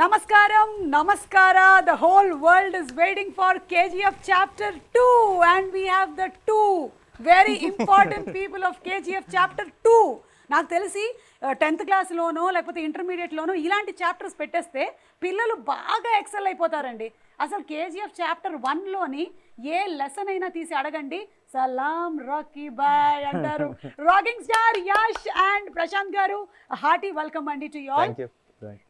Namaskaram, Namaskara. The whole world is waiting for KGF Chapter 2, and we have the two very important people of KGF Chapter 2. నాకు తెలిసి 10th క్లాస్లోనో లేకపోతే ఇంటర్మీడియట్లోనో ఇలాంటి chapters పెట్టేస్తే పిల్లలు బాగా excel అయిపోతారండి. అసలు కేజీఎఫ్ చాప్టర్ 1లోని ఏ లెసన్ అయినా తీసి అడగండి, సలాం రాకీ బాయ్ అంటారు. Rocking star Yash and Prashanth garu, hearty welcome అండి టు యు ఆల్.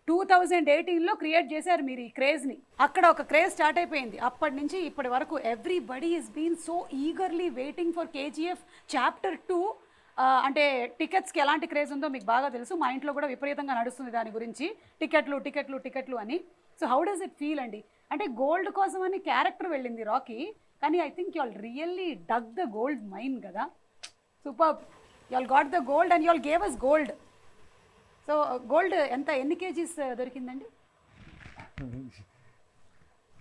2018లో క్రియేట్ చేశారు మీరు ఈ క్రేజ్ని. అక్కడ ఒక క్రేజ్ స్టార్ట్ అయిపోయింది. అప్పటి నుంచి ఇప్పటి వరకు everybody is been so eagerly waiting for KGF chapter 2. అంటే టికెట్స్కి ఎలాంటి క్రేజ్ ఉందో మీకు బాగా తెలుసు. మా ఇంట్లో కూడా విపరీతంగా నడుస్తుంది దాని గురించి, టికెట్లు అని. So how does it feel అండి? అంటే గోల్డ్ కోసం అని క్యారెక్టర్ వెళ్ళింది రాకీ, కానీ I think you all really dug the gold mine కదా. Super, you all got the gold and you all gave us gold. So gold ఎన్ని kgs దొరికిందండి?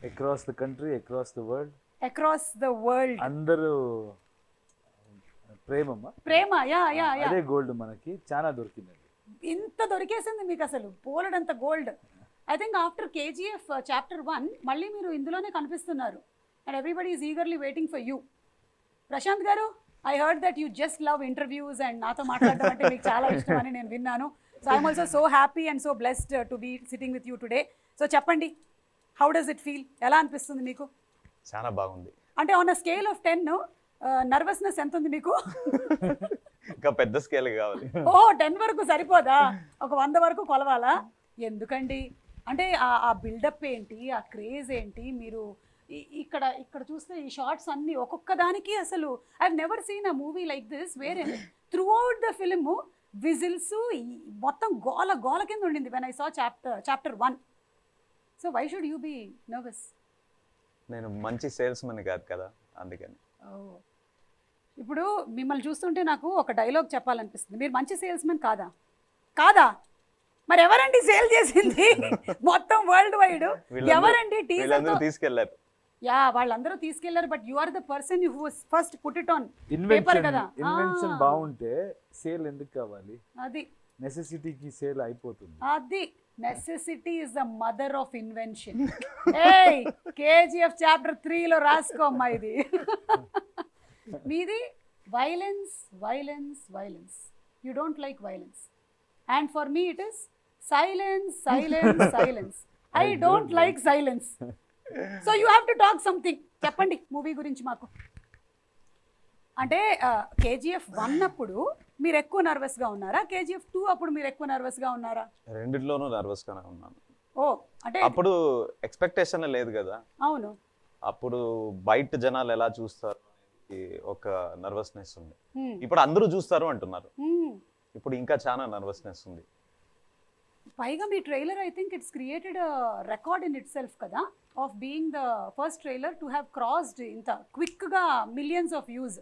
Across the country, across the world అందరూ ప్రేమ అదే gold మనకి చాలా దొరికిందండి. ఇంత దొరికేసింది మీకు అసలు పోలడంత gold. I think after KGF chapter 1 మళ్ళీ మీరు ఇందులోనే కనిపిస్తున్నారు and everybody is eagerly waiting for you. Prashanth garu, I heard that you just love interviews and నాతో మాట్లాడడం అంటే మీకు చాలా ఇష్టం అని నేను విన్నాను. So I'm also so happy and so blessed to be sitting with you today. So చెప్పండి, how does it feel? ఎలా అనిపిస్తుంది మీకు? చాలా బాగుంది. అంటే on a scale of 10 nervousness ఎంత ఉంది మీకు? ఇంకా పెద్ద స్కేల్ కావాలి. 10 వరకు సరిపోదా? ఒక 100 వరకు కొలవాలా? ఎందుకండి? అంటే ఆ బిల్డప్ ఏంటి, ఆ క్రేజ్ ఏంటి? మీరు ఇక్కడ చూస్తే ఈ షార్ట్స్ అన్ని ఒక్కొక్క దానికి అసలు I have never seen a movie like this where throughout the film whistles మొత్తం గోల కింద ఉండింది when I saw chapter 1. So why should you be nervous? నేను మంచి సేల్స్ మన్ కాదు కదా, అందుకని. ఇప్పుడు మిమ్మల్ని చూస్తుంటే నాకు ఒక డైలాగ్ చెప్పాలనిపిస్తుంది. మీరు మంచి సేల్స్ మెన్ కాదా? మరి ఎవరండి సేల్ చేసింది మొత్తం వరల్డ్ వైడ్? ఎవరండి? తీసుకెళ్లారు. యా, వాళ్ళందరూ తీసుకెళ్లారు, but you are the person who first put it on paper కదా. ఇన్వెన్షన్ బాగుంటే సేల్ ఎందుకు కావాలి? అది నెసెసిటీకి సేల్ అయిపోతుంది. అది necessity is the mother of invention. ఏయ్, కేజీఎఫ్ చాప్టర్ 3లో రాసుకోమ్మా ఇది. మీది violence. You don't like violence and for me it is silence. I don't like silence. So you have to talk something. చెప్పండి మూవీ గురించి మాకు. అంటే కేజీఎఫ్ 1 అప్పుడు మీరు ఎక్కువ నర్వస్గా ఉన్నారా? కేజీఎఫ్ 2 అప్పుడు మీరు ఎక్కువ నర్వస్గా ఉన్నారా? రెండిట్లోనూ నర్వస్గానే ఉన్నాను. అంటే అప్పుడు ఎక్స్పెక్టేషన్ లేదు కదా. అవును, అప్పుడు బయట జనాలు ఎలా చూస్తారు ఒక నర్వస్నెస్ ఉంది. ఇప్పుడు అందరూ చూస్తారు అంటున్నారు, ఇప్పుడు ఇంకా చాలా నర్వస్నెస్ ఉంది. పైగా మీ trailer I think it's created record in itself కదా, of being the first trailer to have crossed ఇంత క్విక్గా millions of views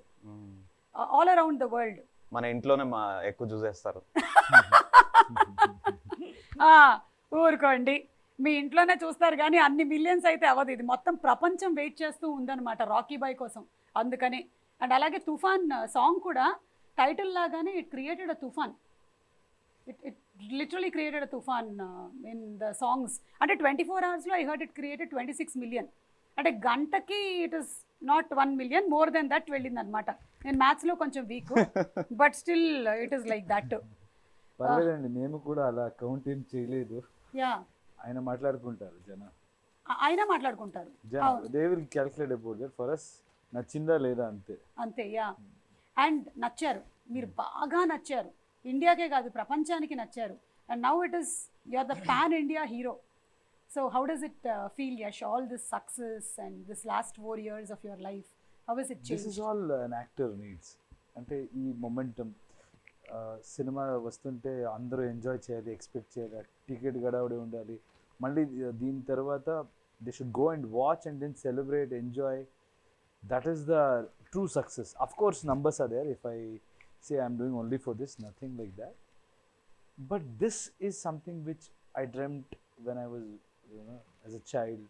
all around the world. మన ఇంట్లోనే ఎక్కువ చూసేస్తారు. ఊరుకోండి, మీ ఇంట్లోనే చూస్తారు కానీ అన్ని మిలియన్స్ అయితే అవ్వదు. ఇది మొత్తం ప్రపంచం వెయిట్ చేస్తూ ఉందన్నమాట రాకీ బాయ్ కోసం. అందుకని. అండ్ అలాగే తుఫాన్ సాంగ్ కూడా టైటిల్ లాగానే ఇట్ క్రియేటెడ్ అ తుఫాన్. It literally created a tufan in the songs. అంటే 24 hours I heard it created 26 million. అంటే గంటకి it is not 1 million, more than that వెళ్ళింది అనమాట. నేను మ్యాథ్స్లో కొంచెం week, but still it is like that. పర్లేదండి, మేము కూడా అలా కౌంట్ ఏం చేయలేదు. యా, ఆయన మాట్లాడుకుంటారు ఆయన మాట్లాడుకుంటారు. they will calculate about that for us. నచ్చిందా లేదా అంతే. యా, అండ్ నచ్చారు, మీరు బాగా నచ్చారు. ఇండియాకే కాదు ప్రపంచానికి నచ్చారు. And now it is you are the pan India hero. So how does it feel Yash, all this success and this last 4 years of your life? How is it change? This is all an actor needs. అంటే ఈ momentum, cinema వస్తుంటే అందరూ enjoy చేయాలి, expect చేయాలి, ticket గడవడే ఉండాలి. మళ్ళీ దీని తర్వాత they should go and watch and then celebrate, enjoy. That is the true success. Of course numbers are there. If I say I'm doing only for this, nothing like that, but this is something which I dreamt when I was, as a child.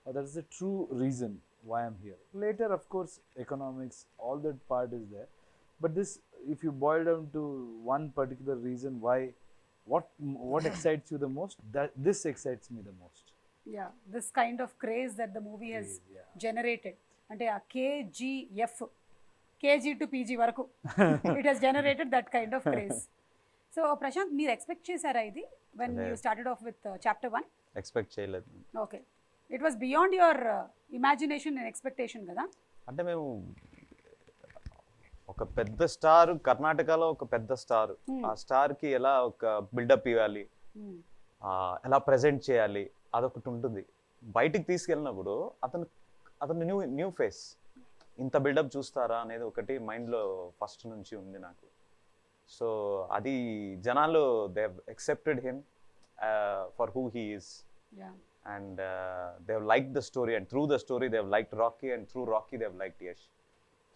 That is the true reason why I'm here. Later, of course, economics, all that part is there, but this, if you boil down to one particular reason why what excites you the most? That this excites me the most. Yeah, this kind of craze that the movie has Yeah. generated. అంటే ఆ KGF, KG to PG వరకు it has generated that kind of craze. So Prashanth, మీరు expect చేశారా ఇది when you started off with chapter 1? Expect చేయలేదు. Okay, it was beyond your imagination and expectation కదా. అంటే మేము ఒక పెద్ద స్టార్, కర్ణాటకలో ఒక పెద్ద స్టార్, ఆ స్టార్ కి ఎలా ఒక బిల్డప్ ఇవ్వాలి, ఎలా ప్రెజెంట్ చేయాలి, అదొకటి ఉంటుంది. బయటికి తీసుకెళ్ళినప్పుడు అతను న్యూ ఫేస్, ఇంత బిల్డప్ చూస్తారా అనేది ఒకటి మైండ్లో ఫస్ట్ నుంచి ఉంది నాకు. సో అది జనాలు they have accepted him for who he is, and they have liked the story, and through the story they have liked Rocky, and through Rocky they have liked Yash.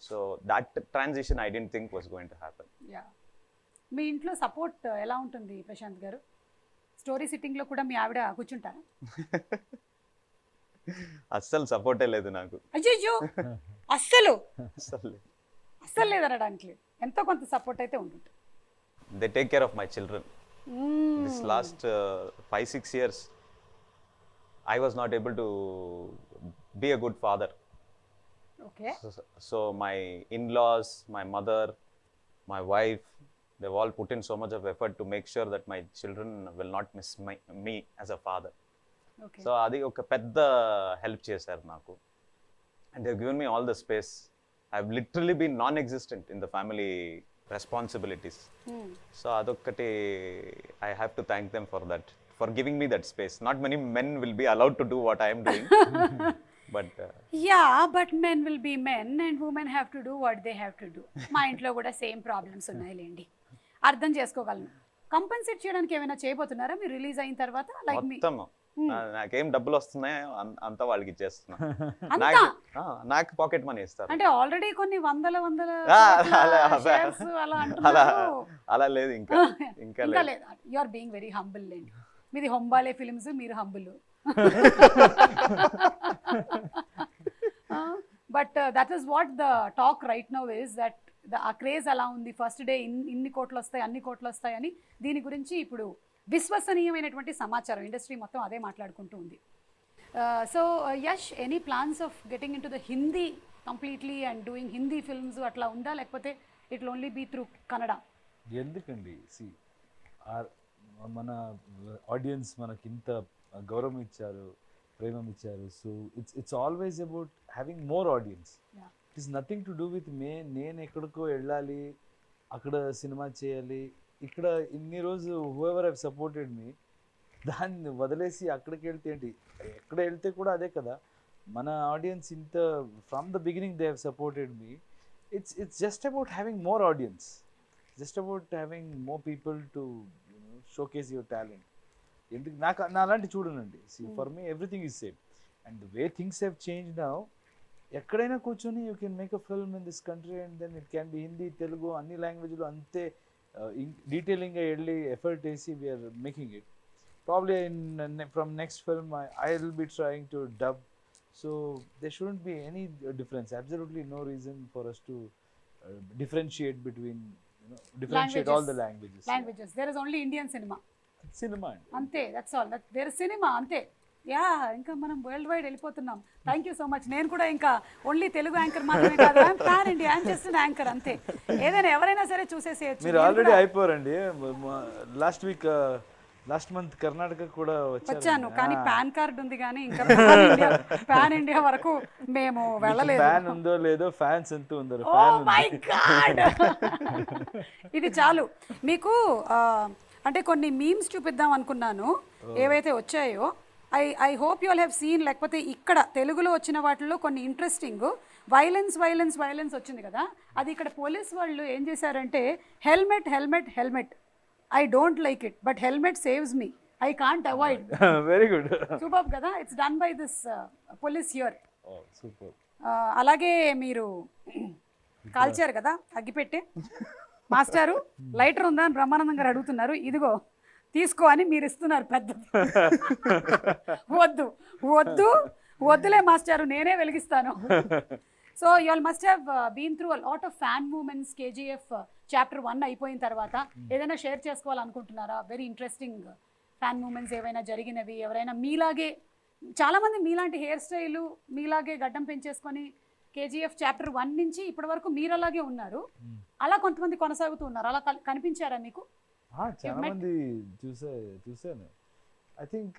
So that transition I didn't think was going to happen. Yeah. మీ ఇంట్లో support ఎలా ఉంటుంది ప్రశాంత్ గారు? Story sitting లో కూడా మీ ఆవిడ కూర్చుంటారా? అస్సలు సపోర్టే లేదు నాకు. అయ్యో, అస్సలు అస్సలు లేదనడానికి లేదు, ఎంతో కొంత సపోర్ట్ అయితే ఉంటుంది. They take care of my children. This last 5-6 years I was not able to be a good father. Okay. So my in-laws, my mother, my wife, they've all put in so much of effort to make sure that my children will not miss me as a father. Okay. So adi oka pedda help chesaru naku, and they've given me all the space. I've literally been non-existent in the family responsibilities. So adokkati I have to thank them for that, for giving me that space. Not many men will be allowed to do what I am doing. But but men will be men and women have to do what they have to do. మా ఇంట్లో కూడా same problems ఉన్నాయిలేండి, అర్థం చేసుకోగలను. Compensate చేయడానికి ఏమైనా చేయబోతున్నారా మీరు release అయిన తర్వాత? లైక్ మొత్తం నాకేం డబ్బులు వస్తున్నాయో అంతా వాళ్ళకి ఇచ్చేస్తున్నా. నాకు పాకెట్ మనీ ఇస్తారు. అంటే ఆల్రెడీ కొన్ని వందల shares అలా అంటున్నారు. అలా లేదు, ఇంకా లేదు. You are being very humble లేండి. మీది హొంబాలే ఫిల్మ్స్, మీరు humble. But that is what the talk right now is that ఆ క్రేజ్ అలా ఉంది. ఫస్ట్ డే ఇన్ని కోట్లు వస్తాయి, అన్ని కోట్లు వస్తాయి అని. దీని గురించి ఇప్పుడు విశ్వసనీయమైనటువంటి సమాచారం, ఇండస్ట్రీ మొత్తం అదే మాట్లాడుకుంటూ ఉంది. So Yash, any plans of getting into the Hindi completely and doing Hindi films అట్లా ఉందా, లేకపోతే it will only be through Kannada? ఎందుకండి, మన ఆడియన్స్ మనకి ఇంత గౌరవం ఇచ్చారు, ప్రేమం ఇచ్చారు. So it's always about having more audience. It is nothing to do with నేను ఎక్కడికో వెళ్ళాలి, అక్కడ సినిమా చేయాలి. ఇక్కడ ఇన్ని రోజు హూఎవర్ హ్యావ్ సపోర్టెడ్ మీ, దాన్ని వదిలేసి అక్కడికి వెళ్తే ఏంటి? ఎక్కడ వెళ్తే కూడా అదే కదా. మన ఆడియన్స్ ఇంత from the beginning they have supported me. It's just about having more audience, just about having more people to showcase your talent. ఎందుకు నా అలాంటి చూడనండి. For me everything is same, and the way things have change now. ఎక్కడైనా కూర్చొని you can make a film in this country, and then it can be Hindi, Telugu, అన్ని లాంగ్వేజ్లో అంతే డీటెయిలింగ్గా వెళ్ళి ఎఫర్ట్ వేసి we're making it. Probably from next film I will be trying to dub. So there shouldn't be any difference, absolutely no reason for us to differentiate between, differentiate all the languages. There is only Indian cinema ante, that's all. There is cinema ante. ఇంకా మనం world wide వెళ్ళిపోతున్నాం. Thank you so much. నేను కూడా ఇంకా only Telugu anchor మాత్రమే కాదు, I'm pan India, I'm just an anchor అంతే. ఏదైనా ఎవరైనా సరే చూసేసేయచ్చు. మీరు ఆల్రెడీ అయిపోరండి. లాస్ట్ మంత్ కర్ణాటక కూడా వచ్చాను, కానీ పాన్ కార్డ్ ఉంది, కానీ ఇంకా పాన్ ఇండియా వరకు మేము వెళ్ళలేదు. ఫ్యాన్ ఉందో లేదో, ఫ్యాన్స్ ఎంత ఉందో. ఓ మై గాడ్, ఇది చాలు మీకు. అంటే కొన్ని మీమ్స్ చూపిద్దాం అనుకున్నాను, ఏవైతే వచ్చాయో. I hope you all have seen. లేకపోతే ఇక్కడ తెలుగులో వచ్చిన వాటిల్లో కొన్ని ఇంట్రెస్టింగ్, వైలెన్స్ వచ్చింది కదా, అది ఇక్కడ పోలీస్ వాళ్ళు ఏం చేశారంటే, helmet I don't like it, but helmet saves me. I can't avoid. Very good. Superb kada. It's done by this police here. Oh, super. అలాగే మీరు కాల్చారు కదా అగ్గిపెట్టే. మాస్టారు లైటర్ ఉందా అని బ్రహ్మానందం గారు అడుగుతున్నారు. ఇదిగో తీసుకో అని మీరు ఇస్తున్నారు. పెద్ద వద్దులే మాస్టారు, నేనే వెలిగిస్తాను. So you all must have been through a lot of fan movements. KGF chapter 1 అయిపోయిన తర్వాత ఏదైనా షేర్ చేసుకోవాలనుకుంటున్నారా? వెరీ ఇంట్రెస్టింగ్ ఫ్యాన్ మూమెంట్స్ ఏవైనా జరిగినవి, ఎవరైనా మీలాగే చాలామంది మీలాంటి హెయిర్ స్టైలు మీలాగే గడ్డం పెంచేసుకొని కేజీఎఫ్ చాప్టర్ 1 నుంచి ఇప్పటి వరకు మీరు అలాగే ఉన్నారు, అలా కొంతమంది కొనసాగుతూ ఉన్నారు, అలా కనిపించారా మీకు? చాలా మంది చూసాను. I think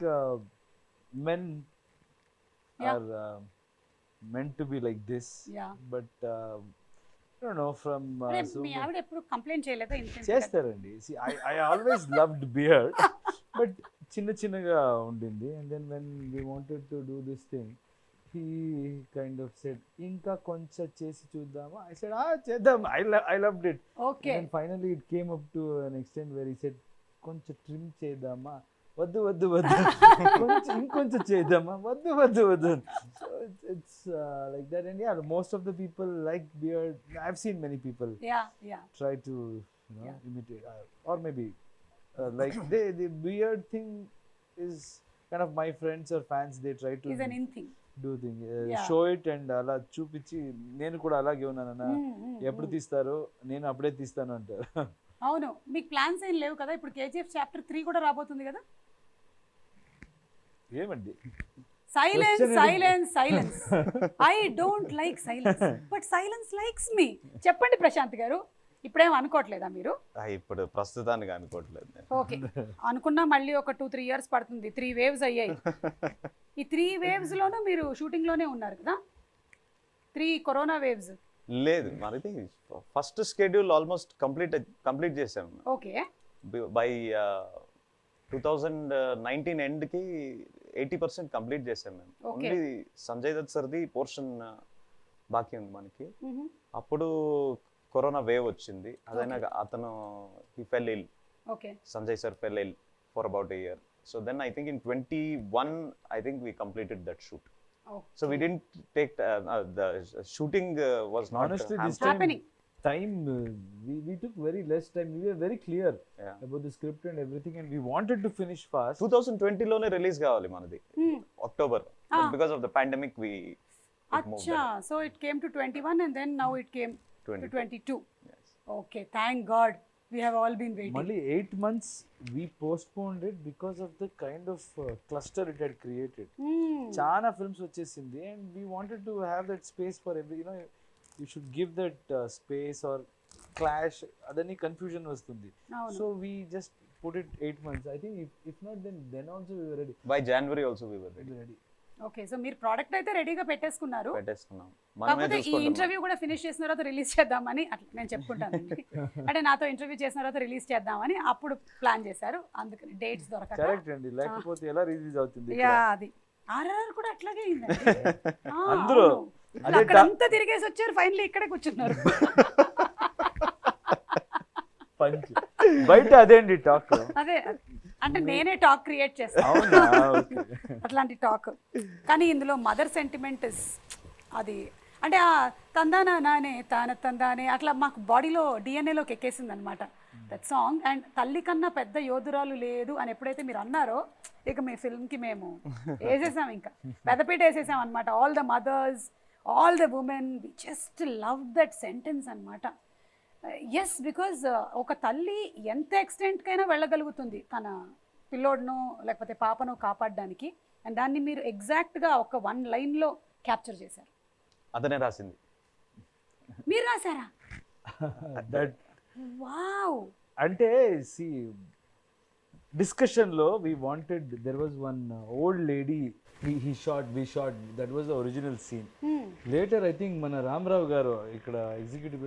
men are meant to be like this, but I don't know from మీ ఆవిడ ఎప్పుడు కంప్లైంట్ చేయలేదా? చేస్తారండి. See, I always loved beard, but చిన్నగా ఉండింది. And then when we wanted to do this thing, he kind of said, ఇంకా కొంచెం చేసి చూద్దామా? I said, చేద్దాం. I loved it. Okay. And finally it came up to an extent where he said, కొంచెం trim చేద్దామా? వద్దు కొంచెం ఇంకొంచెం చేద్దామా? వద్దు. So it's like that. And yeah, most of the people like beard. I've seen many people try to imitate, or maybe like the beard thing is kind of my friends or fans, they try to is an in thing, do thing, show it and అలా చూపించి నేను కూడా అలాగే ఉన్నానన్న, ఎప్పుడు తీస్తారో నేను అప్పుడే తీస్తాను అంటారు. అవును, మీకు ప్లాన్స్ ఏం లేవు కదా? ఇప్పుడు కేజీఎఫ్ చాప్టర్ 3 కూడా రాబోతుంది కదా? ఏమండి? Silence I don't like silence, but silence likes me. చెప్పండి ప్రశాంత్ గారు, ఇప్పుడేం అనుకోవట్లేదా మీరు? ఇప్పుడు ప్రస్తుతానికి అనుకోవట్లేదు. ఓకే, అనుకున్నా మళ్ళీ ఒక 2-3 years పడుతుంది. 3 waves అయ్యాయి. ఈ 3 waves లోనూ మీరు షూటింగ్ లోనే ఉన్నారు కదా? 3 కరోనా వేవ్స్ లేదు, మనది ఫస్ట్ షెడ్యూల్ ఆల్మోస్ట్ కంప్లీట్ చేసాం. ఓకే, బై 2019 ఎండ్ కి 80% కంప్లీట్ చేసాం మేము. ఓన్లీ సంజయ్ దత్ సర్ది పోర్షన్ బాకీ ఉంది మనకి. అప్పుడు కరోనా వేవ్ వచ్చింది. అదైనా అతను he fell ill. Okay. Sanjay sir fell ill for about a year. So then I think in 21 I think we completed that shoot. Okay. So we didn't take the shooting was not honestly this happening. time we took very less time. We were very clear about the script and everything, and we wanted to finish fast. 2020 లోనే release కావాలి మనది, October. But because of the pandemic we Acha, so it came to 21 and then now it came to 22. Yes. Okay, thank God. We have all been waiting. Only 8 months we postponed it because of the kind of cluster it had created. Chana films vachesindi, and we wanted to have that space for every, you should give that space or clash, adani confusion vastundi. So we just put it 8 months. I think if not then also we were ready. By January also we were ready. Okay, so మీరు product అయితే రెడీగా పెట్టేసుకున్నారు. మనమే కాకపోతే ఈ interview కూడా finish చేసిన తర్వాత release చేద్దామని అట్లా నేను చెప్పుకుంటానండి. అంటే నాతో ఇంటర్వ్యూ చేసిన తర్వాత రిలీజ్ చేద్దామని అప్పుడు ప్లాన్ చేశారు, అందుకని డేట్స్ దొరకక. కరెక్ట్ అండి, లేకపోతే ఎలా రిలీజ్ అవుతుంది? అది ఆర్ఆర్ కూడా అట్లాగే అయిందండి. అందరూ అక్కడంతా తిరిగేసి వచ్చారు, ఫైనల్లీ ఇక్కడే కూర్చున్నారు. బయట అదేండి టాక్. అదే అంటే నేనే టాక్ క్రియేట్ చేస్తాను అట్లాంటి టాక్. కానీ ఇందులో మదర్ సెంటిమెంట్ అది అంటే తందానా నానే తాన తందానే అట్లా మాకు బాడీలో డిఎన్ఏలోకి ఎక్కేసింది అనమాట దట్ సాంగ్. అండ్ తల్లి కన్నా పెద్ద యోధురాలు లేదు అని ఎప్పుడైతే మీరు అన్నారో, ఇక మీ ఫిల్మ్కి మేము వేసేసాం, ఇంకా పెద్దపీట వేసేసాం అనమాట. All the mothers, all the women, we just love that sentence అనమాట. ఎస్, బికాజ్ ఒక తల్లి ఎంత ఎక్స్టెంట్కైనా వెళ్ళగలుగుతుంది తన పిల్లోడ్ను లేకపోతే పాపను కాపాడడానికి. అండ్ దాన్ని మీరు ఎగ్జాక్ట్గా ఒక 1 లైన్లో క్యాప్చర్ చేశారు. అతనే రాసింది. మీరు రాశారా? వావ్. అంటే డిస్కషన్ లో we wanted, there was one old lady we shot, that was the original scene. Later I think మన రామరావు గారు ఇక్కడ executive,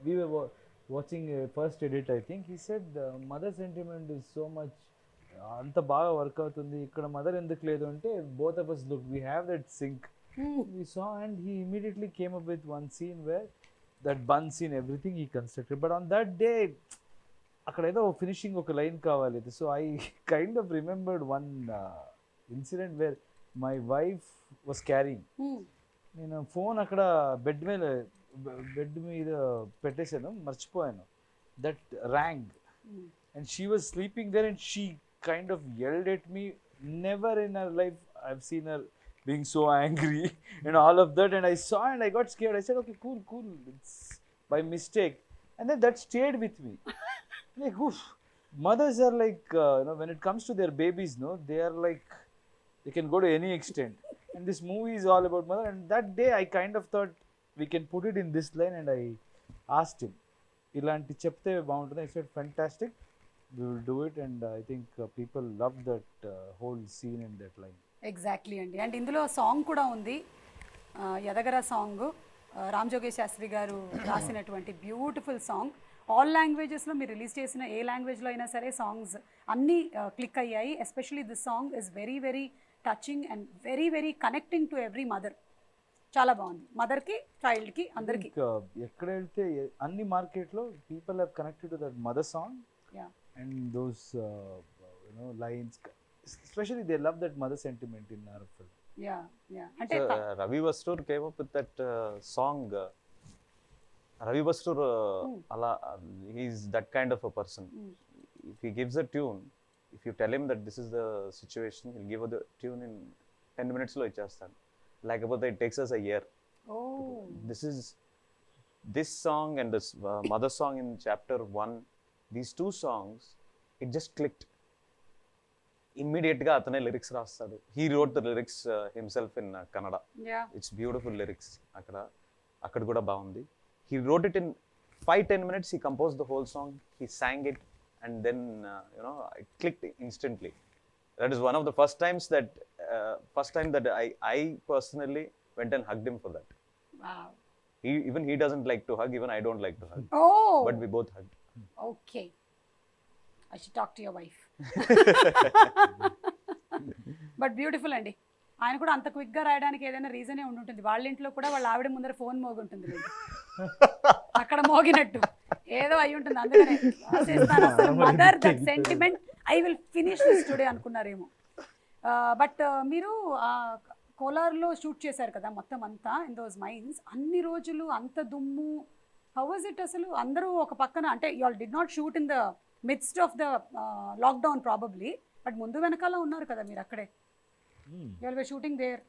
we were watching a first edit, I think he said mother sentiment is so much, అంత బాగా work అవుతుంది ఇక్కడ, mother ఎందుకు లేదు అంటే both of us look, we have that sync. We saw, and he immediately came up with one scene where that bun scene, everything he constructed, but on that day అక్కడ ఏదో finishing ఒక line కావాలి. So I kind of remembered one incident where my wife was carrying, నేను phone అక్కడ bed మీద పెట్టేశాను, మర్చిపోయాను. That rang and she was sleeping there and she kind of yelled at me. Never in her life I've seen her being so angry and all of that, and I saw and I got scared. I said, okay, cool, it's by mistake. and then that stayed with me. Like, oof. Mothers are like, when it comes to their babies, no, they are like, they can go to any extent. And this movie is all about mother. And that day, I kind of thought we can put it in this line, and I asked him, "Ilanti chepte baguntundi." I said, "Fantastic, we will do it." And I think people love that whole scene and that line. Exactly అండి. And ఇందులో song కూడా ఉంది, ఎదగర song, Ram జోగేష్ Sastry గారు రాసినటువంటి beautiful song. All లాంగ్వేజెస్లో మీరు release చేసిన ఏ లాంగ్వేజ్లో అయినా సరే సాంగ్స్ అన్నీ క్లిక్ అయ్యాయి. Especially this song is very very touching and very very connecting to every mother. చాలా బాగుంది, మదర్కి చైల్డ్కి అందరికీ. ఎక్కడ వెళ్తే అన్ని మార్కెట్లో people have connected to that mother song and those lines. Especially they love that mother sentiment in our film. అంటే So, Ravi Bastur came up with that song. Ravi Bastur, he's that kind of a person. If he gives a tune, if you tell him that this is the situation, he'll give the tune in 10 minutes lo ichchestadu. Like about it takes us a year. This song and this mother song in chapter 1, these two songs, it just clicked. Immediate గా అతనే lyrics రాస్తాడు. He wrote the lyrics himself in Kannada. It's beautiful lyrics. అక్కడ కూడా బాగుంది. He wrote it in 5-10 minutes. He composed the whole song, he sang it, and then it clicked instantly. That is one of the first time that I personally went and hugged him for that. Wow. He doesn't like to hug, even I don't like to hug. But we both hugged. Okay, I should talk to your wife. But beautiful అండి. ఆయన కూడా అంత క్విక్గా రాయడానికి ఏదైనా రీజనే ఉండుంటుంది. వాళ్ళ ఇంట్లో కూడా వాళ్ళ ఆవిడ ముందర ఫోన్ మోగుంటుంది, అక్కడ మోగినట్టు ఏదో అయి ఉంటుంది. అందుకనే రాసేస్తాను అసలు mother that sentiment, I will finish this today అనుకున్నారేమో. బట్ మీరు కోలార్లో షూట్ చేశారు కదా మొత్తం అంతా, ఇన్ దోస్ మైన్స్ అన్ని రోజులు అంత దుమ్ము. హౌ వాజ్ ఇట్ అసలు? అందరూ ఒక పక్కన, అంటే you all did not shoot in the midst of the lockdown probably, but ముందు వెనకాల ఉన్నారు కదా మీరు అక్కడే. you all were shooting there.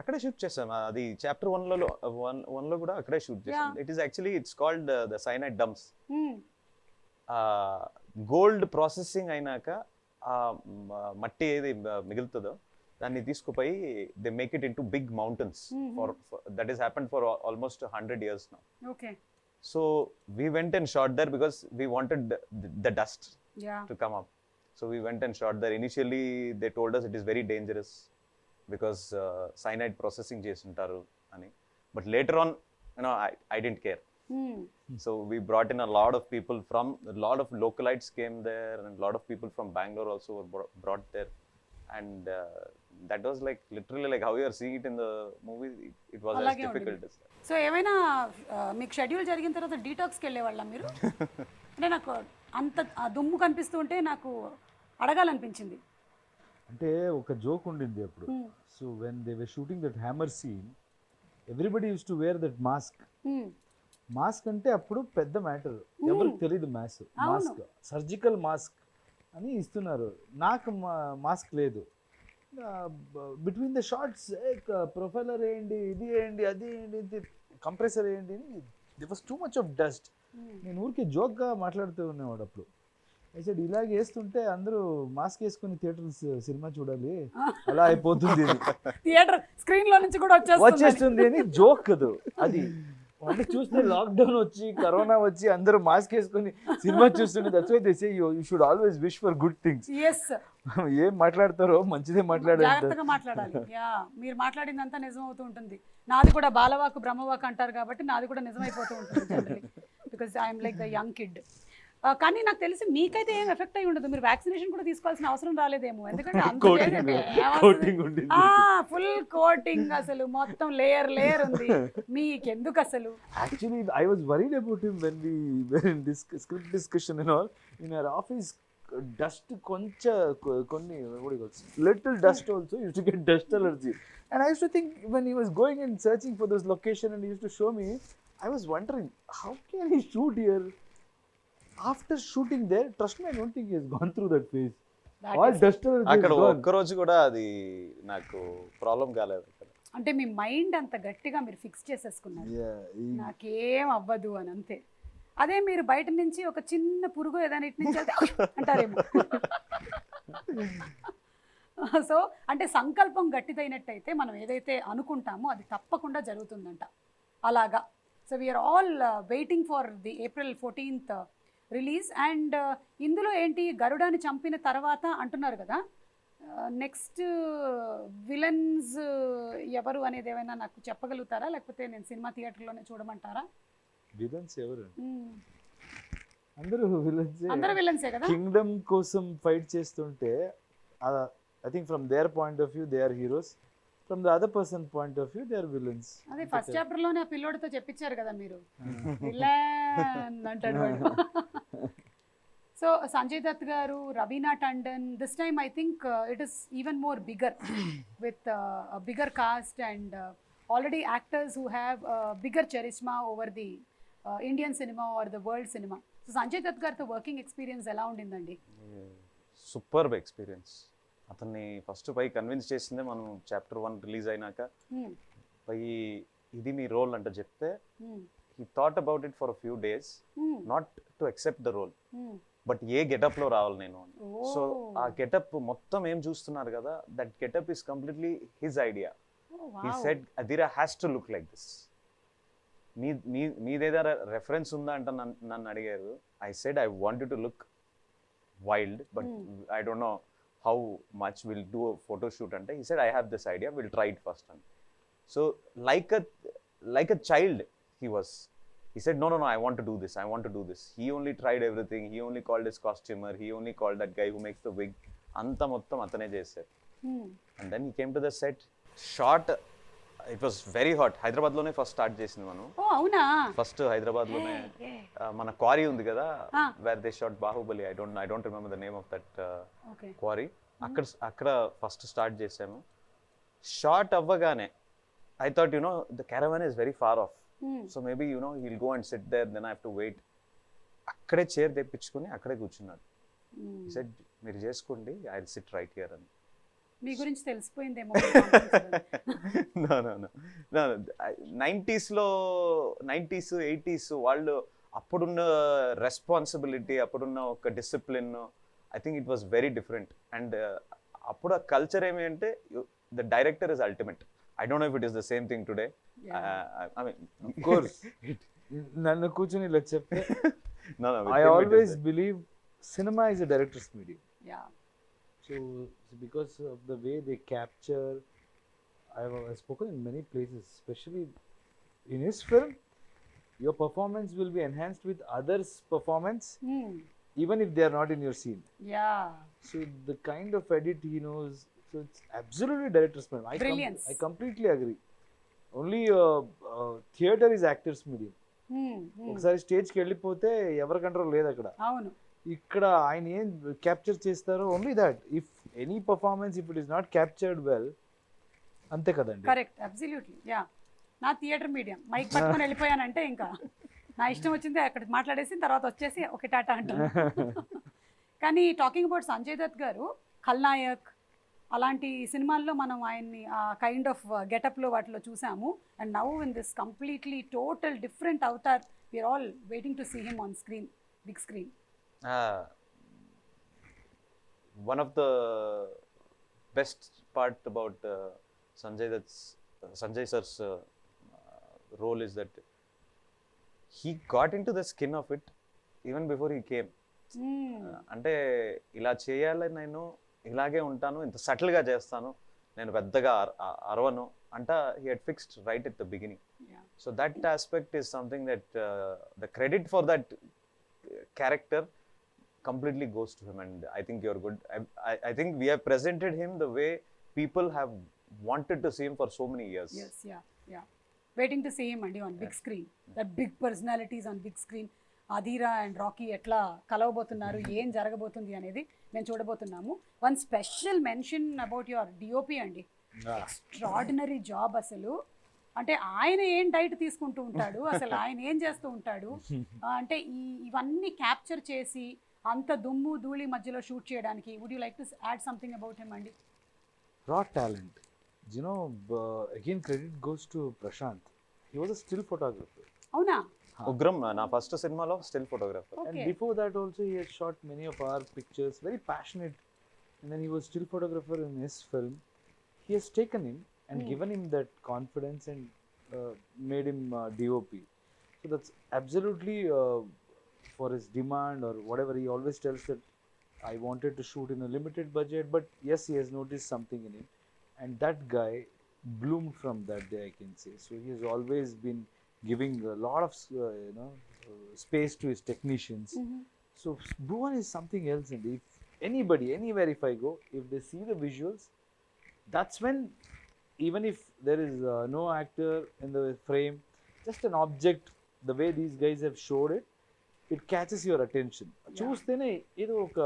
అక్కడే షూట్ చేసాం. అది చాప్టర్ 1 లో కూడా అక్కడే షూట్ చేసాం. It's called the cyanide dumps. Gold processing అయినాక మట్టి ఏది మిగులుతుందో దాన్ని తీసుకుపోయి they make it into big mountains. That is happened for almost 100 years now. Okay. So we went and shot there because we wanted the dust to come up. So we went and shot there. Initially they told us it is very dangerous because cyanide processing chesuntaru ani, but later on I didn't care. So we brought in a lot of people a lot of localites came there, and a lot of people from Bangalore also were brought there. And that was like literally like how you are seeing it in the movie. It was as difficult as that. So ఏమైనా మీకు schedule జరిగిన తర్వాత డీటాక్స్కి వెళ్ళేవాళ్ళ మీరు? అంటే నాకు అంత దుమ్ము కనిపిస్తూ ఉంటే నాకు అడగాలనిపించింది. అంటే ఒక జోక్ ఉండింది అప్పుడు. So when they were shooting that hammer scene, everybody used to wear that mask. Mask అంటే అప్పుడు పెద్ద మ్యాటర్, ఎవరికి తెలియదు మాస్క్. సర్జికల్ మాస్క్ అని ఇస్తున్నారు, నాకు మాస్క్ లేదు. బిట్వీన్ ద షార్ట్స్ ప్రొఫైలర్ వేయండి, ఇది వేయండి, అది వేయండి, కంప్రెసర్ వేయండి. The was too much of dust. నేను ఊరికే జోక్గా మాట్లాడుతూ ఉండేవాడు అప్పుడు. అయితే ఇలాగే వేస్తుంటే అందరూ మాస్క్ వేసుకుని థియేటర్ సినిమా చూడాలి, అలా అయిపోతుంది, థియేటర్ స్క్రీన్ లో నుంచి కూడా వచ్చేస్తుంది అని జోక్ కదా అది. అంటే చూస్తే లాక్డౌన్ వచ్చి కరోనా వచ్చి అందరూ మాస్క్ వేసుకొని సినిమా చూస్తుంటే that's why they say you should always wish for good things. ఏం మాట్లాడతారో మంచిదే మాట్లాడాలి. మీరు మాట్లాడిందంతా నిజం అవుతూ ఉంటుంది. నాది కూడా బాలవాకు బ్రహ్మవాకు అంటారు కాబట్టి నాది కూడా నిజమైపోతూ ఉంటుంది, because I'm like the young kid. కానీ నాకు తెలిసి మీకైతే ఏం ఎఫెక్ట్ అయి ఉండదు, మీరు వ్యాక్సినేషన్ కూడా తీసుకోవాల్సిన అవసరం రాలేదేమో, ఎందుకంటే ఫుల్ కోటింగ్ అసలు మొత్తం లేయర్ ఉంది మీకెందుకు అసలు. Actually I was worried about him when we were in this script discussion and all in our office. Dust కొన్ని little dust also use to get dust allergy. And I use to think when he was going and searching for this location and he use to show me, I was wondering how can he shoot here. After shooting there, trust me, I don't think he has gone through that phase. All dust allergy. అక్కడ ఒక్క రోజు కూడా అది నాకు problem కాలేదు. అంటే మీ mind అంత గట్టిగా మీరు ఫిక్స్ చేసేసుకున్నారు, నాకేం అవ్వదు అని, అంతే. అదే మీరు బయట నుంచి ఒక చిన్న పురుగు ఏదైనా ఇటు నుంచి వెళ్తే అంటారేమో. సో అంటే సంకల్పం గట్టిదైనట్టయితే మనం ఏదైతే అనుకుంటామో అది తప్పకుండా జరుగుతుందంట అలాగా. So we're all waiting for the April 14th release. And ఇందులో ఏంటి గరుడాని చంపిన తర్వాత అంటున్నారు కదా, నెక్స్ట్ విలన్స్ ఎవరు అనేది ఏమైనా నాకు చెప్పగలుగుతారా, లేకపోతే నేను సినిమా థియేటర్లోనే చూడమంటారా? విలన్స్ ఎవరు? అందరూ విలన్స్. అందరూ విలన్సే కదా. కింగ్డమ్ కోసం ఫైట్ చేస్తుంటే I think from their point of view they are heroes, from the other person point of view they are villains. అదే ఫస్ట్ చాప్టర్ లోనే ఆ పిల్లోడితో చెప్పించారు కదా మీరు, విలన్ అంటాడు వాడు. So Sanjay Dutt garu, Raveena Tandon, this time I think it is even more bigger with bigger cast and already actors who have bigger charisma over the Indian cinema or the world cinema. So Sanjay Dutt గారితో working experience ఎలా ఉండిందండి? Superb experience. అతన్ని first పై convince చేసిందే మనం chapter 1 release అయినాక. పై ఇది మీ role అంటే చెప్తే he thought about it for few days, not to accept the role, but ఏ గెటప్ లో రావాలి నేను అని. సో ఆ గెటప్ మొత్తం ఏం చూస్తున్నారు కదా, that getup is completely his idea. He said అదిరా has to look like this. మీదేదా రెఫరెన్స్ ఉందా అంటే నన్ను అడిగారు. I said I want to look wild, but I don't know how much we'll do a photo shoot ante. He said I have this idea, we'll try it first. And so like a child he said no I want to do this. He only tried everything. He only called his costumer, he only called that guy who makes the wig. Anta mottam atane chesaru. And then he came to the set, shot. It was very hot. Hyderabad lone first start chesindi manu. Oh avuna. First Hyderabad lone mana quarry undi kada, where they shot Bahubali. I don't remember the name of that quarry. Akkada first start chesamu. Shot avvagane I thought, the caravan is very far off. So maybe he'll go and sit there, then I have to wait. Akkade chair తెప్పించుకొని అక్కడే కూర్చున్నాడు. He said మీరు చేసుకోండి, I'll sit right here అని. మీ గురించి తెలిసిపోయిందేమో. No. 90s 80s వాళ్ళు అప్పుడున్న responsibility, అప్పుడున్న ఒక discipline, I think it was very different. And అప్పుడు ఆ కల్చర్ ఏమి అంటే the director is ultimate. I don't no if it is the same thing today. I mean of course నన్ను కూర్చొని ఇలా చెప్తే I always believe cinema is a director's medium. Yeah. So because of the way they capture, I've spoken in many places, especially in his film, your performance will be enhanced with others' performance, even if they are not in your scene. Yeah. So the kind of edit he knows, so it's absolutely director's medium. I completely agree. Only theater is actor's medium. ఒకసారి స్టేజ్కి వెళ్ళిపోతే ఎవరి control లేదు అక్కడ. అవును. ఇక్కడ ఆయన ఏం క్యాప్చర్ చేస్తారో only that. If any performance if it is not captured well, అంతే కదండి. Correct, absolutely. యా, నా థియేటర్ మీడియం మైక్ పట్టుకొని వెళ్ళిపోయానంటే ఇంకా నా ఇష్టం వచ్చింది అక్కడ మాట్లాడేసి తర్వాత వచ్చేసి ఒక టాటా అంటాను. కానీ టాకింగ్ అబౌట్ సంజయ్ దత్ గారు, ఖల్నాయక్ అలాంటి సినిమాల్లో మనం ఆయన్ని ఆ కైండ్ ఆఫ్ గెటప్లో వాటిలో చూసాము. And now in this completely total different avatar, we're all waiting to see him on screen, big screen. One of the best part about Sanjay sir's role is that he got into the skin of it even before he came. అంటే ఇలా చేయాలి, నేను ఇలాగే ఉంటాను, ఇంత సటిల్గా చేస్తాను, నేను పెద్దగా అరవను అంట. he had fixed right at the beginning. So that aspect is something that the credit for that character completely goes to him, and I think you're good. I think we have presented him the way people have wanted to see him for so many years. Yes, yeah. Waiting to see him and on big screen. That big personalities on big screen. Adheera and Rocky ఎట్లా కలవబోతున్నారు, ఏం జరగబోతుంది అనేది మేము చూడబోతున్నాము. One special mention about your DOP అండి. Extraordinary job అసలు. అంటే ఆయన ఏం డైట్ తీసుకుంటూ ఉంటాడు, అసలు ఆయన ఏం చేస్తూ ఉంటాడు అంటే ఇవన్నీ క్యాప్చర్ చేసి అంత దుమ్ము ధూళి మధ్యలో షూట్ చేయడానికి. Would you like to add something about him అండి? Raw talent. Again credit goes to Prashanth. He was a still photographer. అవునా? ఉగ్రం నా ఫస్ట్ సినిమాలో still photographer. And before that also he has shot many of our pictures, very passionate. And then he was still photographer in his film. He has taken him and given him that confidence and made him DOP. So that's absolutely for his demand or whatever. He always tells that I wanted to shoot in a limited budget, but yes, he has noticed something in him, and that guy bloomed from that day, I can say. So he has always been giving a lot of space to his technicians. So Bhuvan is something else, and if anybody anywhere if I go, if they see the visuals, that's when, even if there is no actor in the frame, just an object, the way these guys have showed it, it catches your attention. చూస్తేనే ఇది ఒక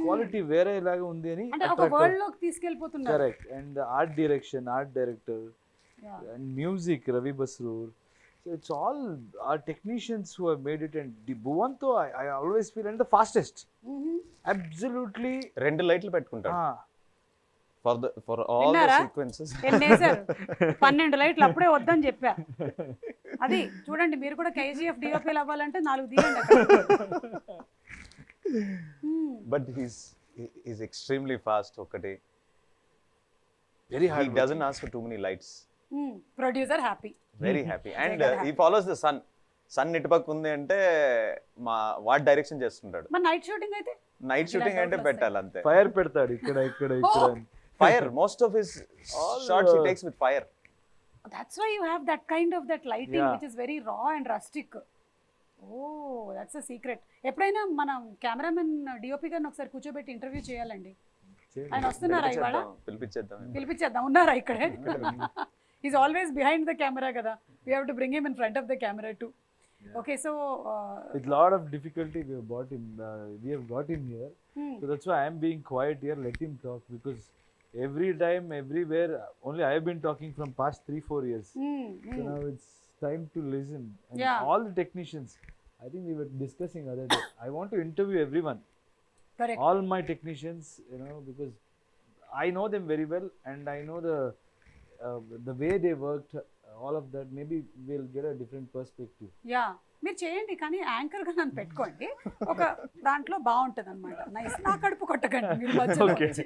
quality వేరే లాగా ఉంది అని అంటే ఒక world లోకి తీసుకెళ్ళిపోతున్నారు. Correct. And art direction, art director and music Ravi Basrur. So it's all our technicians who have made it, and Bhuvan tho I always feel and the fastest. Absolutely. 2 లైట్లు పెట్టుకుంటాడు for all the sequences. ఎన్నేసారు 12 లైట్లు అప్పుడే వద్దని చెప్పా. అది చూడండి, మీరు కూడా KGF DOP అవ్వాలంటే 4 తీయండి అక్కడ. But he's extremely fast. ఒకటి Very hard. He doesn't ask for too many lights. Producer happy, Very happy. And he follows the sun. Sun ఇటుపక్క ఉంది అంటే వాట్ డైరెక్షన్ చేస్తుంటాడు. మరి నైట్ షూటింగ్ అయితే నైట్ షూటింగ్ అంటే పెట్టాలి అంతే. ఫైర్ పెడతాడు ఇక్కడ ఇక్కడ ఇక్కడ. Fire. Most of his shots he takes with fire. That's why you have that kind of that lighting which is very raw and rustic. Oh, that's a secret. ఎప్పుడైనా మనం cameraman DOP గారిని ఒకసారి కూర్చోబెట్టి interview చేయాలండి. ఆయన వస్తున్నారా ఇవాళ? పిలిపించేద్దాం. ఉన్నారా ఇక్కడే? He's always behind the camera kada. We have to bring him in front of the camera too. Okay, so with lot of difficulty we have got him here. So that's why I am being quiet here. Let him talk, because every time, everywhere, only I have been talking from past 3-4 years. So now it's time to listen. And all the technicians, I think we were discussing other day, I want to interview everyone. Correct. All my technicians, because I know them very well, and I know the way they worked, all of that. Maybe we'll get a different perspective. Yeah, మీరు చేయండి, కానీ anchor గా నన్ను పెట్టుకోండి. ఒక దాంట్లో బాగుంటది అనమాట. నైస్. నా కడుపు కొట్టకండి మీరు మధ్యలో వచ్చి.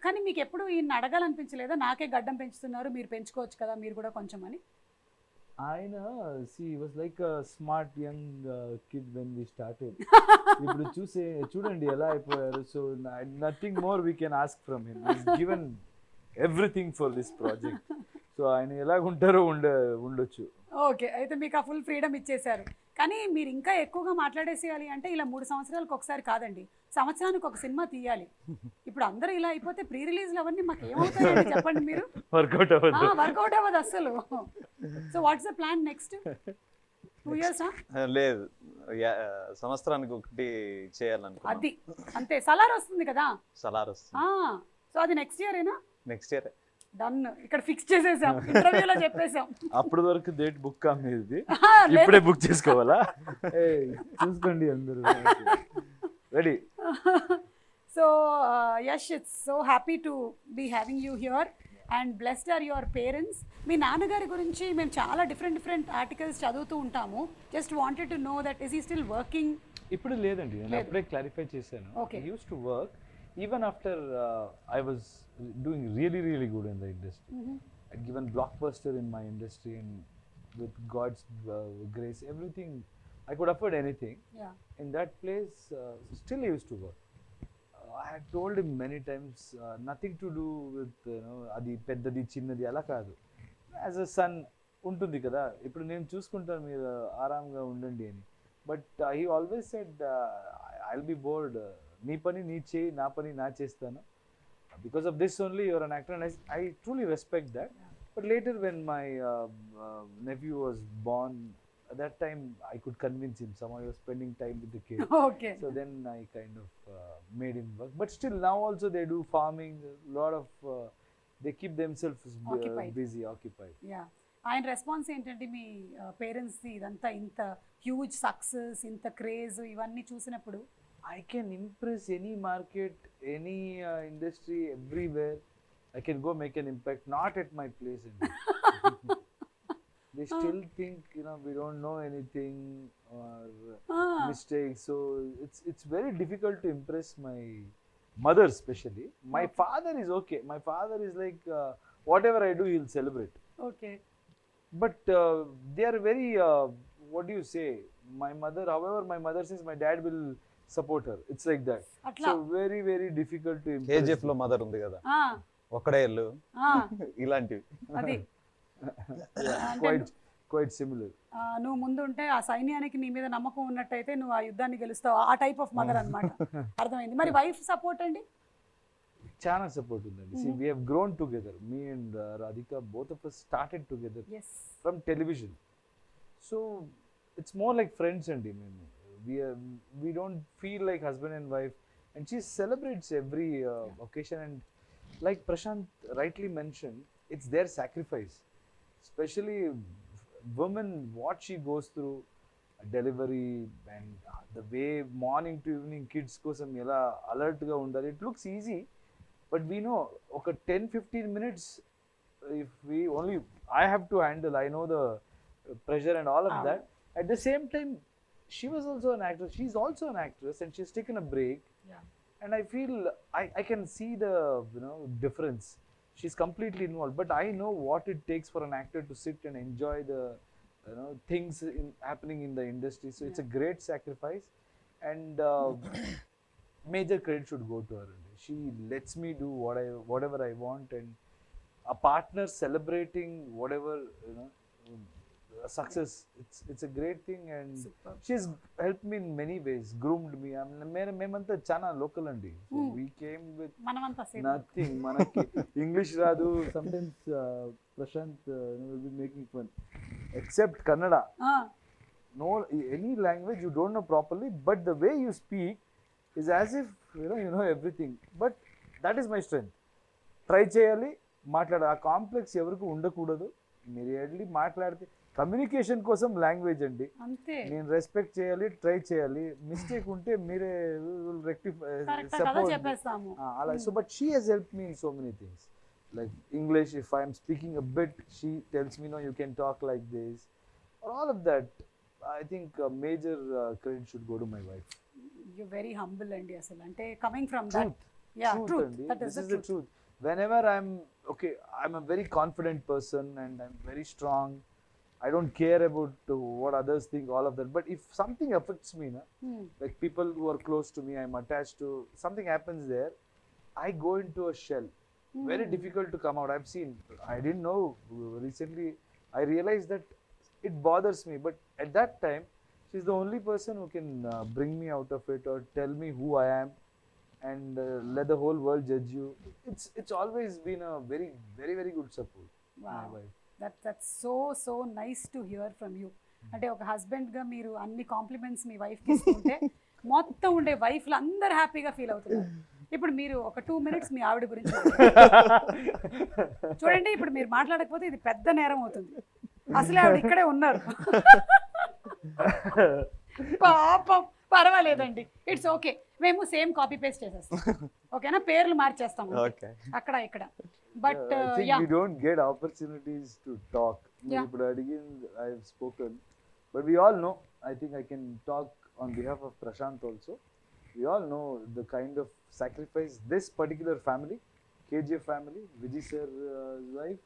కానీ మీకు ఎప్పుడు ఈయన అడగాలనిపించలేదా, నాకే గడ్డం పెంచుతున్నారు మీరు పెంచుకోవచ్చు కదా మీరు కూడా కొంచెం అని? ఆయన he was like a smart young kid when we started. ఇప్పుడు చూడండి ఎలా అయిపోయారు. So nothing more we can ask from him. He's given everything for this project. So ఆయన ఎలాగుంటారో ఉండొచ్చు. ఓకే, అయితే మీకు ఆ ఫుల్ ఫ్రీడమ్ ఇచ్చేసారు. కానీ మీరు ఇంకా ఎక్కువగా మాట్లాడేసేయాలి అంటే ఇలా 3 సంవత్సరాలకు ఒకసారి కాదండి, సంవత్సరానికి ఒక సినిమా తీయాలి. ఇప్పుడు అందరూ ఇలా అయిపోతే ప్రీ రిలీజ్లు అవన్నీ మాకు ఏమవుతాయండి చెప్పండి మీరు? వర్కౌట్ అవ్వదు అసలు. So what's the plan next 2 years? లేదు, సంవత్సరానికి ఒకటి చేయాలనుకున్నాను. అది అంతే. సలార్ వస్తుంది కదా? సలార్ వస్తుంది. సో అది నెక్స్ట్ ఇయరేనా? Next year. డన్. ఇక్కడ ఫిక్స్ చేసేసాం, ఇంటర్వ్యూలో చెప్పేసాం. అప్పటి వరకు డేట్ బుక్ కాదు, ఇప్పుడే బుక్ చేసుకోవాలా? చూసుకోండి అందరూ. Ready. So Yash, it's so happy to be having you here and blessed are your parents. మీ నాన్నగారి గురించి మేము చాలా డిఫరెంట్ ఆర్టికల్స్ చదువుతూ ఉంటాము. Just wanted to know that is he still working? ఇప్పుడు లేదండి, నేను అప్పుడే క్లారిఫై చేశాను. He used to work even after I was doing really good in the industry. I'd given blockbuster in my industry, and with God's grace, everything, I could afford anything. In that place, still I used to work. I had told him many times, nothing to do with adi peddadi chinnadi ala kaadu. As a son ఉంటుంది కదా, ఇప్పుడు నేను చూసుకుంటాను, మీరు ఆరాంగా ఉండండి అని. But he always said, I'll be bored. నీ పని నీ చేయి, నా పని నా చేస్తాను. Because of this only you're an actor, and I truly respect that. But later when my nephew was born, at that time I could convince him. Somehow he was spending time with the kid. Okay. So then I kind of made him work. But still now also they do farming, a lot of they keep themselves busy, occupied. Yeah. ఆయన response ఏంటంటే మీ parents ఇదంతా ఇంత huge success, ఇంత craze ఇవన్నీ చూసినప్పుడు? I can impress any market, any industry, everywhere. I can go make an impact, not at my place. they still think, you know, we don't know anything or Ah, mistakes. So it's very difficult to impress my mother, especially. My father is okay. My father is like, whatever I do, he'll celebrate. okay. But they are very, what do you say? My mother, however, my mother says my dad will support her. It's like that. Atla. So very, very difficult to impress. KGF లో mother ఉంది కదా, ఆ, ఒక్కడే ఇల్లు, ఆ, ఇలాంటివి. అది Yeah, quite similar. నువ్వు ముందు ఉంటే ఆ సైన్యానికి నీ మీద నమ్మకం ఉన్నట్టయితే నువ్వు ఆ యుద్ధాన్ని గెలుస్తావు, ఆ టైప్ ఆఫ్ మదర్ అన్నమాట. అర్థమైంది. మరి వైఫ్ సపోర్ట్ అండి? Chana support undandi. See, we have grown together. Me and Radhika, both of us started together yes. from television. So it's more like friends and we don't feel like husband and wife. And she celebrates every occasion. And like Prashanth rightly mentioned, it's their sacrifice. Especially women, what she goes through, delivery and the way morning to evening kids kosam ela alert ga undali. It looks easy, but we know okay 10-15 minutes if we only I have to handle. I know the pressure and all of that. At the same time, she was also an actress. She's also an actress, and she's taken a break. Yeah. And I feel I can see the, you know, difference. She's completely involved, but I know what it takes for an actor to sit and enjoy the, you know, things happening in the industry. So it's a great sacrifice, and major credit should go to her. She lets me do whatever I want, and a partner celebrating whatever, you know, success. It's a great thing, and Superb. she's helped me in many ways, groomed me. మేమంతా చాలా local అండి. So we came with మనమంతా same. nothing. మనకి English రాదు. Sometimes Prashanth will be making fun, except Kannada. No, any language you don't know properly, but the way you speak is as if you know everything. But that is my strength. Try చేయాలి, మాట్లాడాలి. ఆ complex ఎవరికి ఉండకూడదు. మీరు వెళ్ళి మాట్లాడితే communication కోసం language అండి. అంతే. నేను రెస్పెక్ట్ చేయాలి, ట్రై చేయాలి. మిస్టేక్ ఉంటే మీరే రెక్టిఫై చెప్పేస్తాము అలా. So but she has help me in so many things. Like English, if I'm speaking a bit, she tells me no you can talk like this. All of that I think major credit should go to my wife. You very humble అండి అసలు. అంటే coming from that. Yeah, truth. That is the truth. Whenever I'm I'm a very confident person, and I'm very strong. I don't care about what others think, all of that. But if something affects me, like people who are close to me, I'm attached to, something happens there, I go into a shell. Very difficult to come out. I've seen, I didn't know, recently I realized that it bothers me. But at that time, she's the only person who can bring me out of it or tell me who I am, and let the whole world judge you. It's always been a very, very, very good support. Wow. My wife. That's so nice to hear from you. అంటే ఒక husband గా మీరు అన్ని compliments మీ wife కి ఇస్తుంటే మొత్తం ఉండే వైఫ్లు అందరు హ్యాపీగా ఫీల్ అవుతున్నారు. ఇప్పుడు మీరు ఒక 2 minutes మీ ఆవిడ గురించి చూడండి. ఇప్పుడు మీరు మాట్లాడకపోతే ఇది పెద్ద నేరం అవుతుంది. అసలే ఆవిడ ఇక్కడే ఉన్నారు. పాపం, పర్వాలేదండి, ఇట్స్ ఓకే. మేము సేమ్ కాపీ పేస్ట్ చేసేస్తాం, ఓకేనా? పేర్లు మార్చేస్తాం అక్కడ ఇక్కడ. But we don't get opportunities to talk. ఇప్పుడు అడిగిన I've spoken, but we all know, I think I can talk on behalf of Prashanth also. We all know the kind of sacrifice this particular family, KGF family, Vijay sir's wife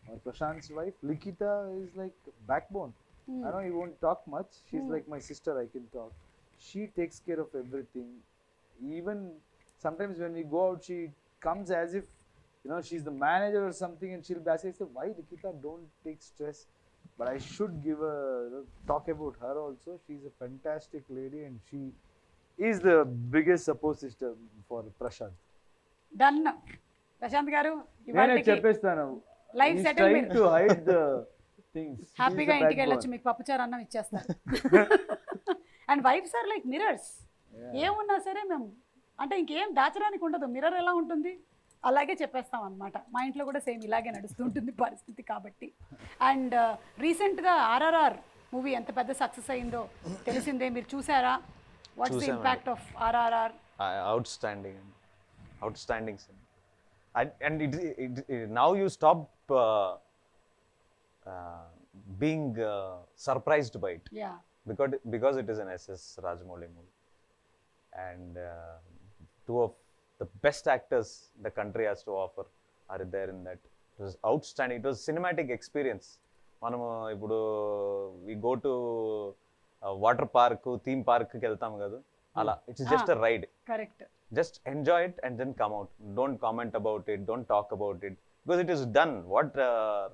or Prashanth's wife, Likita, is like backbone. I know he won't talk much. She's like my sister. I can talk. She takes care of everything. Even sometimes when we go out, she comes as if, you know, she's the manager or something, and she'll basically say, "Why, Likita, don't take stress." But I should give a talk about her also. She's a fantastic lady, and she is the biggest support system for Prashanth. Done. Prashanth garu నేను చెప్పేస్తాను. Life He's settle. trying to hide the things. హ్యాపీగా ఇంటికి వెళ్ళొచ్చు, మీకు పప్పుచారు అన్నం ఇచ్చేస్తారు. And wives are like mirrors. ఏమున్నా సరే మేము అంటే ఇంకేం దాచడానికి ఉండదు. మిర్రర్ ఎలా ఉంటుంది అలాగే చెప్పేస్తాం అనమాట. మా ఇంట్లో కూడా సేమ్ ఇలాగే నడుస్తుంటుంది పరిస్థితి కాబట్టి. అండ్ రీసెంట్గా RRR మూవీ ఎంత పెద్ద సక్సెస్ అయిందో తెలిసిందే. మీరు చూసారా? What's the impact of RRR? Outstanding and now you stop being surprised by it Yeah. because it is an SS Rajamouli movie, and two of the best actors the country has to offer are there in that. It was outstanding. It was cinematic experience. మనము ఇప్పుడు we go to water park theme park కి వెళ్తాం కదా, అలా it's just a ride. Correct. Just enjoy it and then come out. Don't comment about it, don't talk about it, because it is done. What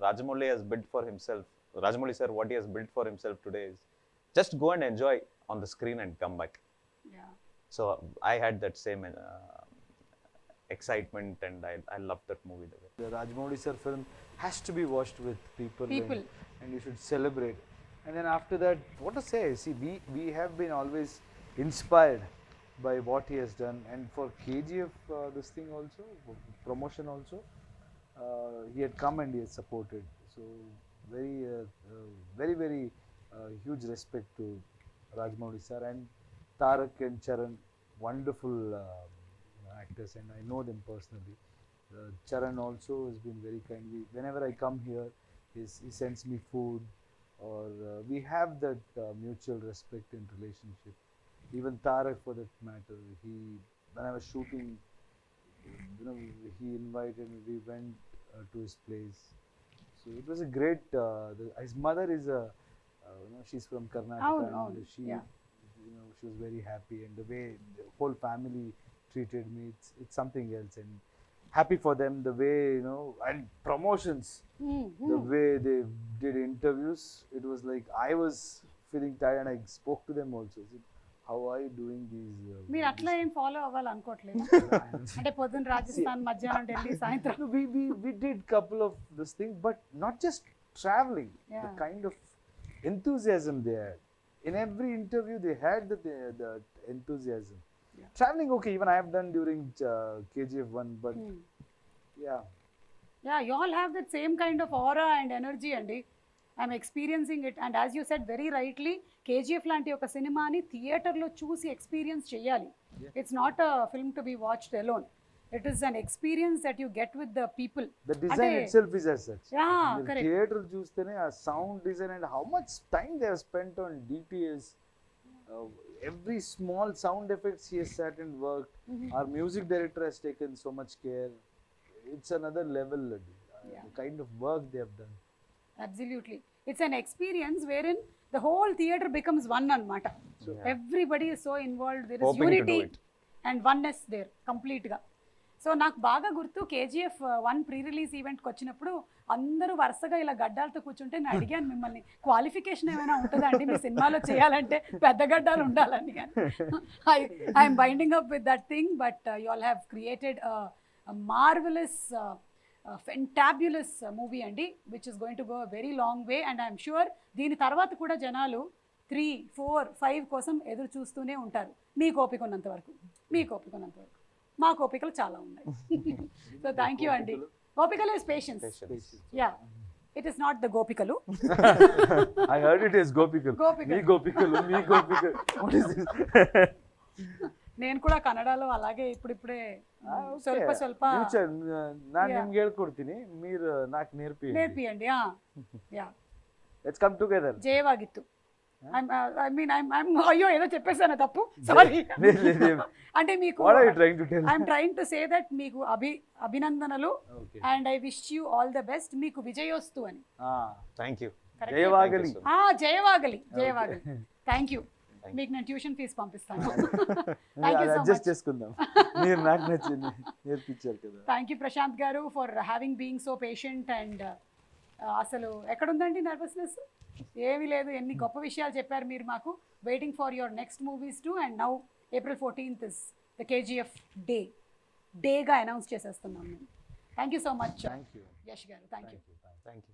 Rajamouli has built for himself, Rajamouli sir, what he has built for himself today is just go and enjoy on the screen and come back. Yeah. So I had that same excitement, and I loved that movie. The Rajamouli sir film has to be watched with people. And you should celebrate. And then after that, what to say? See, we have been always inspired by what he has done. And for KGF, this thing also, promotion also, he had come and he has supported. So very huge respect to Rajamouli sir and Tarak and Charan, wonderful actors, and I know them personally. Charan also has been very kind. Whenever I come here, he sends me food, or we have that mutual respect and relationship. Even Tarak, for that matter, when I was shooting, he invited me. We went to his place. So it was a great. His mother is she's from Karnataka. And she was very happy, and the way the whole family treated me, it's something else. And happy for them, the way, and promotions, the way they did interviews, it was like I was feeling tired, and I spoke to them also. I said, how are you doing these? మీరు అట్లా ఏం follow అవ్వాలనుకోవట్లేదు అంటే పొద్దున్న రాజస్థాన్, మధ్యాహ్నం ఢిల్లీ, సాయంత్రం. We did couple of this thing, but not just traveling. The kind of enthusiasm they had. In every interview, they had the enthusiasm. Yeah. Traveling, okay, even I have done during KGF-1, but yeah, you all have that same kind of aura and energy, అండి. I'm experiencing it, and as you said very rightly, KGF లాంటి ఒక సినిమాని థియేటర్లో చూసి experience చేయాలి. It's not a film to be watched alone. It is an experience that you get with the people. The design itself is as such. Yeah, correct. Theater చూస్తేనే ఆ sound design and how much time they have spent on DTS. Every small sound effects he has sat and worked. Our music director has taken so much care. It's another level. The kind of work they have done. Absolutely. It's an experience wherein the whole theater becomes one anamata. Everybody is so involved. There is Hoping to unity do it. and oneness there complete ga. So నాకు బాగా గుర్తు KGF-1 pre release ఈవెంట్కి వచ్చినప్పుడు అందరూ వరుసగా ఇలా గడ్డాలతో కూర్చుంటే నేను అడిగాను మిమ్మల్ని, క్వాలిఫికేషన్ ఏమైనా ఉంటుందా అండి మీ సినిమాలో చేయాలంటే పెద్ద గడ్డాలు ఉండాలని. కానీ I'm binding up with that thing, but you all have created marvellous fantabulous movie అండి, which is going to go very long way. And I'm sure దీని తర్వాత కూడా జనాలు 3, 4, 5 కోసం ఎదురు చూస్తూనే ఉంటారు. మీకు ఓపిక ఉన్నంత వరకు, మా కోపికలు చాలా ఉన్నాయి. సో థ్యాంక్ యూ అండి. గోపికలు is patience. Yeah, it is not the గోపికలు. I heard it is Gopikalu. మీ గోపికలు. What is this? నేను కూడా ಕನ್ನಡలో అలాగే ఇప్పుడిప్పుడే ಸ್ವಲ್ಪ ನಾನು ನಿಮ್ಗೆ ಹೇಳ್ಕೊಡ್ತೀನಿ, మీరు నాకు నేర్పియండి. Yeah, let's come together. జయವಾಗಿತ್ತು. అయ్యో ఏదో చెప్పేసాను తప్పు, సారీ. అంటే మీకు I'm trying to say that మీకు అభినందనలు, and I wish you all the best. మీకు విజయోస్తు అని. Thank you. జయవాగలి. జయవాగలి. Thank you. మీకు నేను ట్యూషన్ ఫీజు పంపిస్తాను. అడ్జస్ట్ చేసుకుందాం. మీరు నాకు నచ్చింది నేర్పించారు కదా. థ్యాంక్ యూ ప్రశాంత్ గారు for having being so patient. And అసలు ఎక్కడుందండి నర్వస్నెస్? ఏమీ లేదు. ఎన్ని గొప్ప విషయాలు చెప్పారు మీరు మాకు. Waiting for your next movies too. And now April 14th is the KGF డేగా అనౌన్స్ చేసేస్తున్నాం మేము. Thank you so much Yash garu. Thank you.